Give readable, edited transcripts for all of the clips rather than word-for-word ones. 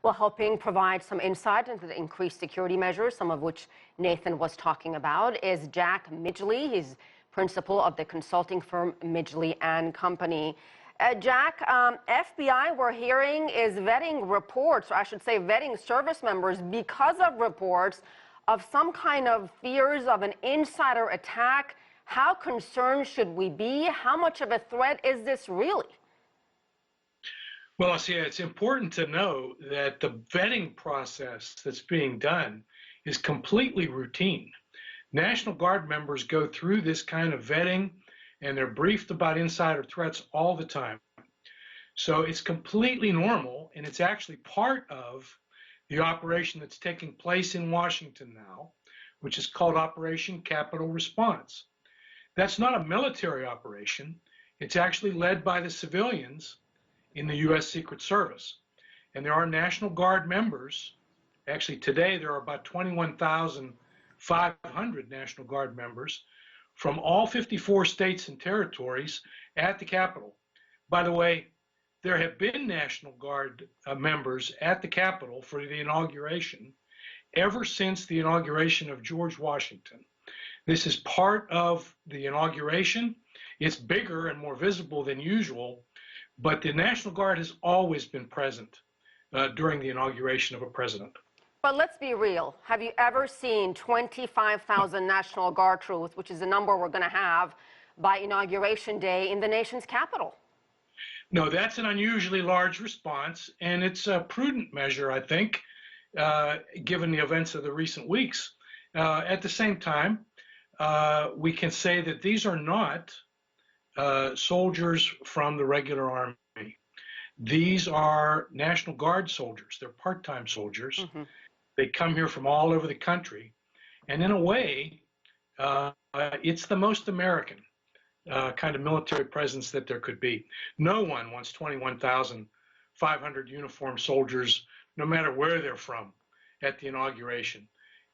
Well, helping provide some insight into the increased security measures, some of which Nathan was talking about, is Jack Midgley. He's principal of the consulting firm Midgley and Company. Jack, FBI, we're hearing, is vetting reports, or I should say vetting service members because of reports of some kind of fears of an insider attack. How concerned should we be? How much of a threat is this really? Well, Asieh, it's important to know that the vetting process that's being done is completely routine. National Guard members go through this kind of vetting, and they're briefed about insider threats all the time. So it's completely normal, and it's actually part of the operation that's taking place in Washington now, which is called Operation Capitol Response. That's not a military operation. It's actually led by the civilians in the U.S. Secret Service. And there are National Guard members. Actually, today there are about 21,500 National Guard members from all 54 states and territories at the Capitol. By the way, there have been National Guard members at the Capitol for the inauguration ever since the inauguration of George Washington. This is part of the inauguration. It's bigger and more visible than usual, but the National Guard has always been present during the inauguration of a president. But let's be real. Have you ever seen 25,000 National Guard troops, which is the number we're going to have by Inauguration Day, in the nation's capital? No, that's an unusually large response, and it's a prudent measure, I think, given the events of the recent weeks. At the same time, we can say that these are not soldiers from the regular army. These are National Guard soldiers. They're part-time soldiers. Mm-hmm. They come here from all over the country. And in a way, it's the most American kind of military presence that there could be. No one wants 21,500 uniformed soldiers, no matter where they're from, at the inauguration.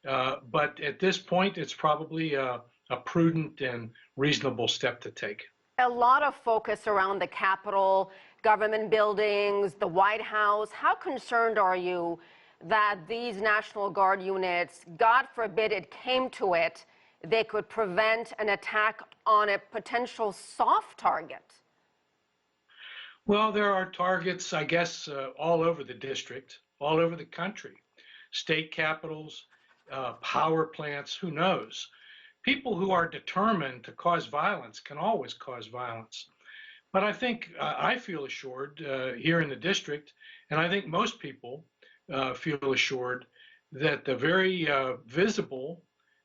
But at this point, it's probably a prudent and reasonable step to take. A lot of focus around the Capitol, government buildings, the White House. How concerned are you that these National Guard units, God forbid it came to it, they could prevent an attack on a potential soft target? Well, there are targets, I guess, all over the district, all over the country. State capitals, power plants, who knows? People who are determined to cause violence can always cause violence. But I think I feel assured here in the district, and I think most people feel assured that the very visible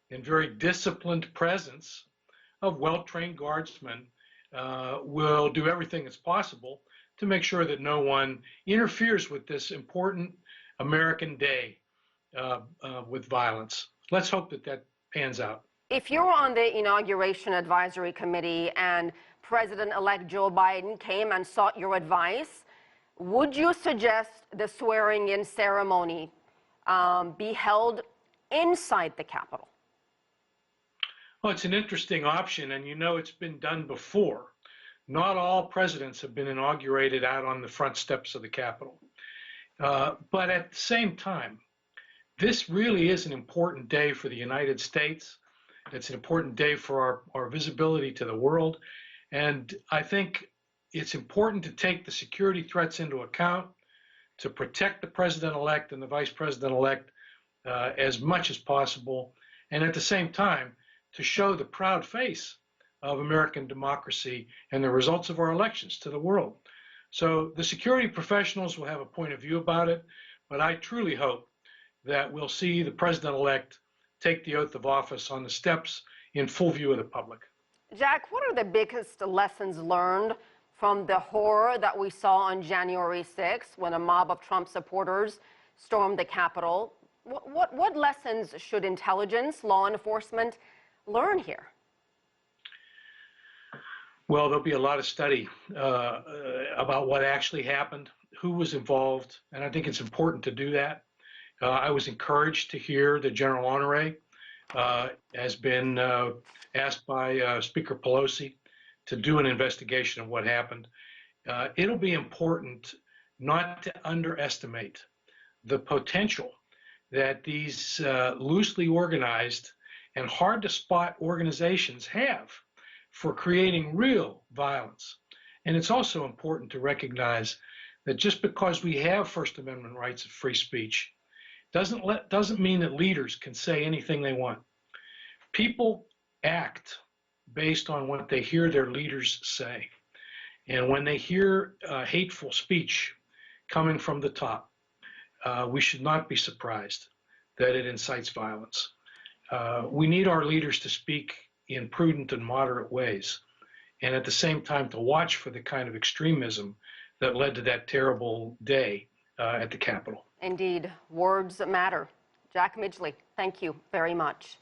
and very disciplined presence of well-trained guardsmen will do everything that's possible to make sure that no one interferes with this important American day with violence. Let's hope that that pans out. If you're on the Inauguration Advisory Committee and President-elect Joe Biden came and sought your advice, would you suggest the swearing-in ceremony be held inside the Capitol? Well, it's an interesting option, and you know it's been done before. Not all presidents have been inaugurated out on the front steps of the Capitol. But at the same time, this really is an important day for the United States. It's an important day for our visibility to the world. And I think it's important to take the security threats into account, to protect the president-elect and the vice president-elect as much as possible, and at the same time, to show the proud face of American democracy and the results of our elections to the world. So the security professionals will have a point of view about it, but I truly hope that we'll see the president-elect take the oath of office on the steps in full view of the public. Jack, what are the biggest lessons learned from the horror that we saw on January 6th when a mob of Trump supporters stormed the Capitol? What lessons should intelligence, law enforcement learn here? Well, there'll be a lot of study about what actually happened, who was involved, and I think it's important to do that. I was encouraged to hear that General Honore has been asked by Speaker Pelosi to do an investigation of what happened. It'll be important not to underestimate the potential that these loosely organized and hard to spot organizations have for creating real violence. And it's also important to recognize that just because we have First Amendment rights of free speech doesn't mean that leaders can say anything they want. People act based on what they hear their leaders say. And when they hear hateful speech coming from the top, we should not be surprised that it incites violence. We need our leaders to speak in prudent and moderate ways, and at the same time to watch for the kind of extremism that led to that terrible day at the Capitol. Indeed, words matter. Jack Midgley, thank you very much.